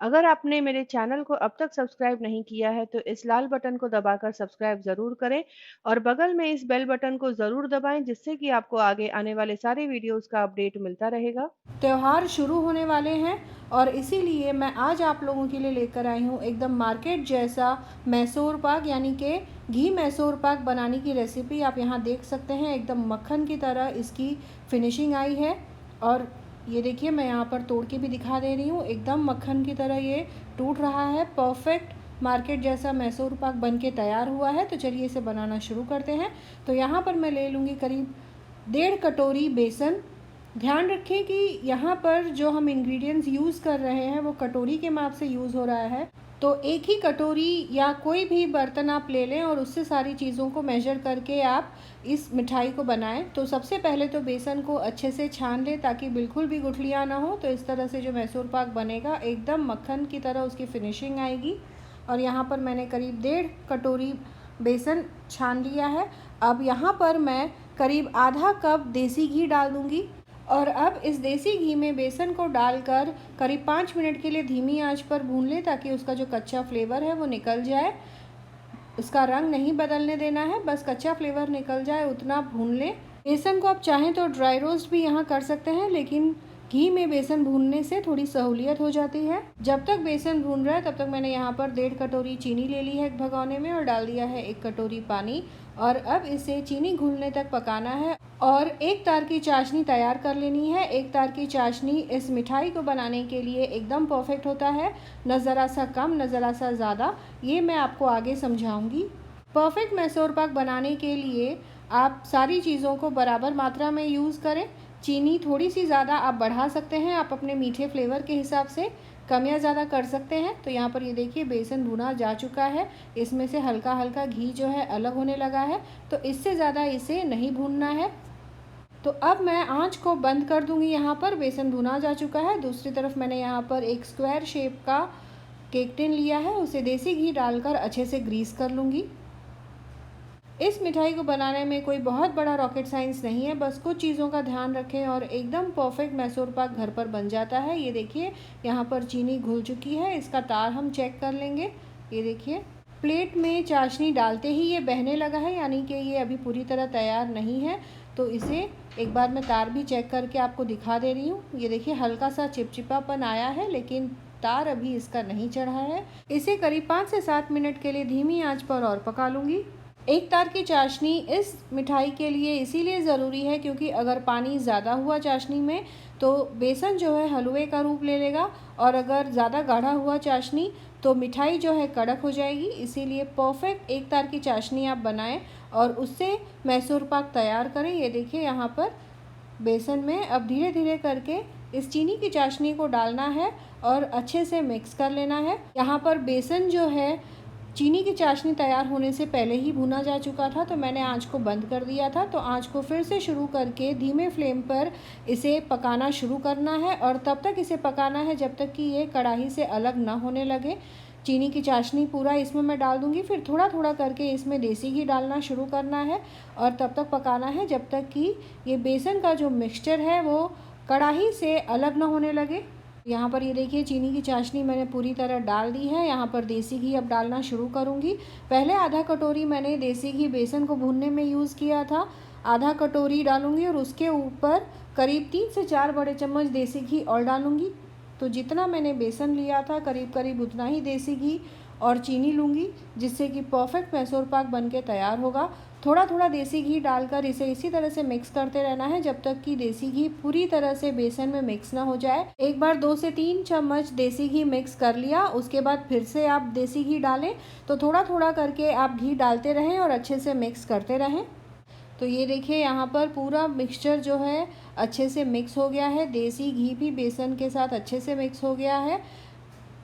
अगर आपने मेरे चैनल को अब तक सब्सक्राइब नहीं किया है तो इस लाल बटन को दबाकर सब्सक्राइब ज़रूर करें और बगल में इस बेल बटन को ज़रूर दबाएं जिससे कि आपको आगे आने वाले सारे वीडियोस का अपडेट मिलता रहेगा। त्योहार शुरू होने वाले हैं और इसीलिए मैं आज आप लोगों के लिए लेकर आई हूँ एकदम मार्केट जैसा मैसूर पाक यानी कि घी मैसूर पाक बनाने की रेसिपी। आप यहाँ देख सकते हैं एकदम मक्खन की तरह इसकी फिनिशिंग आई है। और ये देखिए मैं यहाँ पर तोड़ के भी दिखा दे रही हूँ, एकदम मक्खन की तरह ये टूट रहा है। परफेक्ट मार्केट जैसा मैसूर पाक बन के तैयार हुआ है। तो चलिए इसे बनाना शुरू करते हैं। तो यहाँ पर मैं ले लूँगी करीब 1.5 कटोरी बेसन। ध्यान रखें कि यहाँ पर जो हम इंग्रेडिएंट्स यूज़ कर रहे हैं वो कटोरी के माप से यूज़ हो रहा है। तो एक ही कटोरी या कोई भी बर्तन आप ले लें और उससे सारी चीज़ों को मेजर करके आप इस मिठाई को बनाएं। तो सबसे पहले तो बेसन को अच्छे से छान लें ताकि बिल्कुल भी गुठलियाँ ना हो। तो इस तरह से जो मैसूर पाक बनेगा एकदम मक्खन की तरह उसकी फिनिशिंग आएगी। और यहाँ पर मैंने करीब 1.5 कटोरी बेसन छान लिया है। अब यहाँ पर मैं करीब आधा कप देसी घी डाल दूँगी और अब इस देसी घी में बेसन को डालकर करीब 5 मिनट के लिए धीमी आंच पर भून लें ताकि उसका जो कच्चा फ्लेवर है वो निकल जाए। उसका रंग नहीं बदलने देना है, बस कच्चा फ्लेवर निकल जाए उतना भून लें। बेसन को आप चाहें तो ड्राई रोस्ट भी यहाँ कर सकते हैं, लेकिन घी में बेसन भूनने से थोड़ी सहूलियत हो जाती है। जब तक बेसन भून रहा है तब तक मैंने यहाँ पर 1.5 कटोरी चीनी ले ली है एक भगोने में और डाल दिया है 1 कटोरी पानी। और अब इसे चीनी घुलने तक पकाना है और एक तार की चाशनी तैयार कर लेनी है। एक तार की चाशनी इस मिठाई को बनाने के लिए एकदम परफेक्ट होता है, न ज़रा सा कम न ज़रा सा ज़्यादा। ये मैं आपको आगे समझाऊंगी। परफेक्ट मैसूर पाक बनाने के लिए आप सारी चीज़ों को बराबर मात्रा में यूज़ करें। चीनी थोड़ी सी ज़्यादा आप बढ़ा सकते हैं, आप अपने मीठे फ्लेवर के हिसाब से कम या ज़्यादा कर सकते हैं। तो यहाँ पर ये देखिए बेसन भुना जा चुका है, इसमें से हल्का हल्का घी जो है अलग होने लगा है। तो इससे ज़्यादा इसे नहीं भूनना है। तो अब मैं आंच को बंद कर दूंगी। यहाँ पर बेसन भुना जा चुका है। दूसरी तरफ मैंने यहाँ पर एक स्क्वायर शेप का केक टिन लिया है, उसे देसी घी डालकर अच्छे से ग्रीस कर लूँगी। इस मिठाई को बनाने में कोई बहुत बड़ा रॉकेट साइंस नहीं है, बस कुछ चीज़ों का ध्यान रखें और एकदम परफेक्ट मैसूर पाक घर पर बन जाता है। ये देखिए यहाँ पर चीनी घुल चुकी है, इसका तार हम चेक कर लेंगे। ये देखिए प्लेट में चाशनी डालते ही ये बहने लगा है, यानी कि ये अभी पूरी तरह तैयार नहीं है। तो इसे एक बार मैं तार भी चेक करके आपको दिखा दे रही हूँ। ये देखिए हल्का सा चिपचिपापन आया है, लेकिन तार अभी इसका नहीं चढ़ा है। इसे करीब 5 से 7 मिनट के लिए धीमी आंच पर और पका लूँगी। एक तार की चाशनी इस मिठाई के लिए इसीलिए ज़रूरी है क्योंकि अगर पानी ज़्यादा हुआ चाशनी में तो बेसन जो है हलवे का रूप ले लेगा, और अगर ज़्यादा गाढ़ा हुआ चाशनी तो मिठाई जो है कड़क हो जाएगी। इसीलिए परफेक्ट एक तार की चाशनी आप बनाएं और उससे मैसूर पाक तैयार करें। ये देखिए यहाँ पर बेसन में अब धीरे धीरे करके इस चीनी की चाशनी को डालना है और अच्छे से मिक्स कर लेना है। यहाँ पर बेसन जो है चीनी की चाशनी तैयार होने से पहले ही भुना जा चुका था, तो मैंने आंच को बंद कर दिया था। तो आंच को फिर से शुरू करके धीमे फ्लेम पर इसे पकाना शुरू करना है और तब तक इसे पकाना है जब तक कि ये कढ़ाई से अलग ना होने लगे। चीनी की चाशनी पूरा इसमें मैं डाल दूंगी, फिर थोड़ा थोड़ा करके इसमें देसी घी डालना शुरू करना है और तब तक पकाना है जब तक कि ये बेसन का जो मिक्सचर है वो कढ़ाई से अलग ना होने लगे। यहाँ पर ये देखिए चीनी की चाशनी मैंने पूरी तरह डाल दी है। यहाँ पर देसी घी अब डालना शुरू करूँगी। पहले आधा कटोरी मैंने देसी घी बेसन को भूनने में यूज़ किया था, आधा कटोरी डालूँगी और उसके ऊपर करीब 3 से 4 बड़े चम्मच देसी घी और डालूँगी। तो जितना मैंने बेसन लिया था करीब करीब उतना ही देसी घी और चीनी लूँगी, जिससे कि परफेक्ट मैसूर पाक बन के तैयार होगा। थोड़ा थोड़ा देसी घी डालकर इसे इसी तरह से मिक्स करते रहना है जब तक कि देसी घी पूरी तरह से बेसन में मिक्स ना हो जाए। एक बार 2 से 3 चम्मच देसी घी मिक्स कर लिया, उसके बाद फिर से आप देसी घी डालें। तो थोड़ा थोड़ा करके आप घी डालते रहें और अच्छे से मिक्स करते रहें। तो ये देखिए यहाँ पर पूरा मिक्सचर जो है अच्छे से मिक्स हो गया है, देसी घी भी बेसन के साथ अच्छे से मिक्स हो गया है।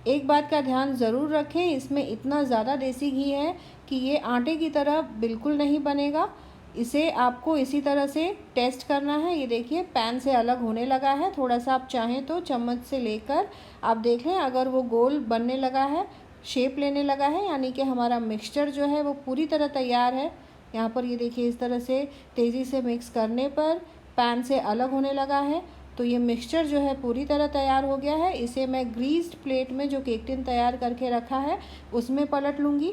एक बात का ध्यान ज़रूर रखें, इसमें इतना ज़्यादा देसी घी है कि ये आटे की तरह बिल्कुल नहीं बनेगा। इसे आपको इसी तरह से टेस्ट करना है। ये देखिए पैन से अलग होने लगा है, थोड़ा सा आप चाहें तो चम्मच से लेकर आप देख लें, अगर वो गोल बनने लगा है, शेप लेने लगा है, यानी कि हमारा मिक्सचर जो है वो पूरी तरह तैयार है। यहाँ पर ये देखिए इस तरह से तेज़ी से मिक्स करने पर पैन से अलग होने लगा है। तो ये मिक्सचर जो है पूरी तरह तैयार हो गया है। इसे मैं ग्रीस्ड प्लेट में जो केक टिन तैयार करके रखा है उसमें पलट लूँगी।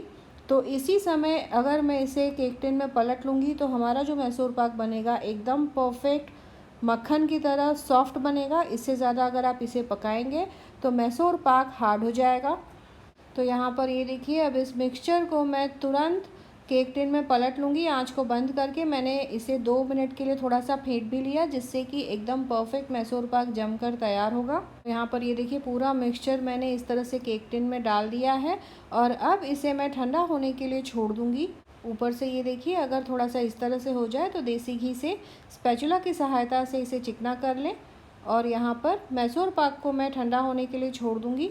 तो इसी समय अगर मैं इसे केक टिन में पलट लूँगी तो हमारा जो मैसूर पाक बनेगा एकदम परफेक्ट मक्खन की तरह सॉफ्ट बनेगा। इससे ज़्यादा अगर आप इसे पकाएंगे तो मैसूर पाक हार्ड हो जाएगा। तो यहाँ पर ये देखिए, अब इस मिक्सचर को मैं तुरंत केक टिन में पलट लूँगी। आँच को बंद करके मैंने इसे 2 मिनट के लिए थोड़ा सा फेंट भी लिया, जिससे कि एकदम परफेक्ट मैसूर पाक जमकर तैयार होगा। यहाँ पर ये देखिए, पूरा मिक्सचर मैंने इस तरह से केक टिन में डाल दिया है और अब इसे मैं ठंडा होने के लिए छोड़ दूँगी। ऊपर से ये देखिए, अगर थोड़ा सा इस तरह से हो जाए तो देसी घी से स्पैचुला की सहायता से इसे चिकना कर लें। और यहाँ पर मैसूर पाक को मैं ठंडा होने के लिए छोड़ दूँगी।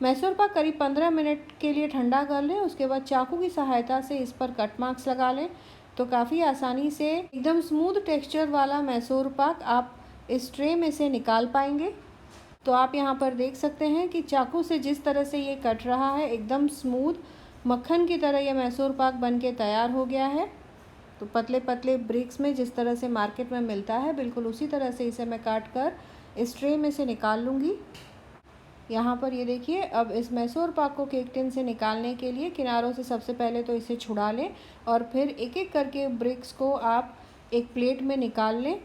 मैसूर पाक करीब 15 मिनट के लिए ठंडा कर लें। उसके बाद चाकू की सहायता से इस पर कट मार्क्स लगा लें तो काफ़ी आसानी से एकदम स्मूथ टेक्सचर वाला मैसूर पाक आप इस ट्रे में से निकाल पाएंगे। तो आप यहाँ पर देख सकते हैं कि चाकू से जिस तरह से ये कट रहा है, एकदम स्मूथ मक्खन की तरह ये मैसूर पाक बन के तैयार हो गया है। तो पतले पतले ब्रिक्स में जिस तरह से मार्केट में मिलता है, बिल्कुल उसी तरह से इसे मैं काट कर इस ट्रे में से निकाल लूँगी। यहाँ पर ये देखिए, अब इस मैसूर पाक को केक टिन से निकालने के लिए किनारों से सबसे पहले तो इसे छुड़ा लें और फिर एक एक करके ब्रिक्स को आप एक प्लेट में निकाल लें।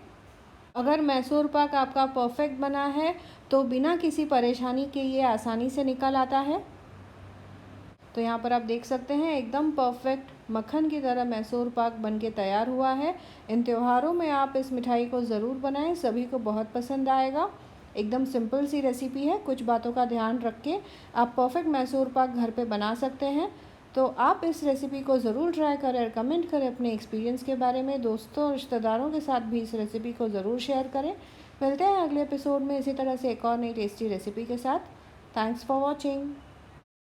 अगर मैसूर पाक आपका परफेक्ट बना है तो बिना किसी परेशानी के ये आसानी से निकल आता है। तो यहाँ पर आप देख सकते हैं, एकदम परफेक्ट मक्खन की तरह मैसूर पाक बनके तैयार हुआ है। इन त्योहारों में आप इस मिठाई को ज़रूर बनाएं, सभी को बहुत पसंद आएगा। एकदम सिंपल सी रेसिपी है, कुछ बातों का ध्यान रख के आप परफेक्ट मैसूर पाक घर पे बना सकते हैं। तो आप इस रेसिपी को ज़रूर ट्राई करें और कमेंट करें अपने एक्सपीरियंस के बारे में। दोस्तों और रिश्तेदारों के साथ भी इस रेसिपी को ज़रूर शेयर करें। मिलते हैं अगले एपिसोड में इसी तरह से एक और नई टेस्टी रेसिपी के साथ। Thanks for watching.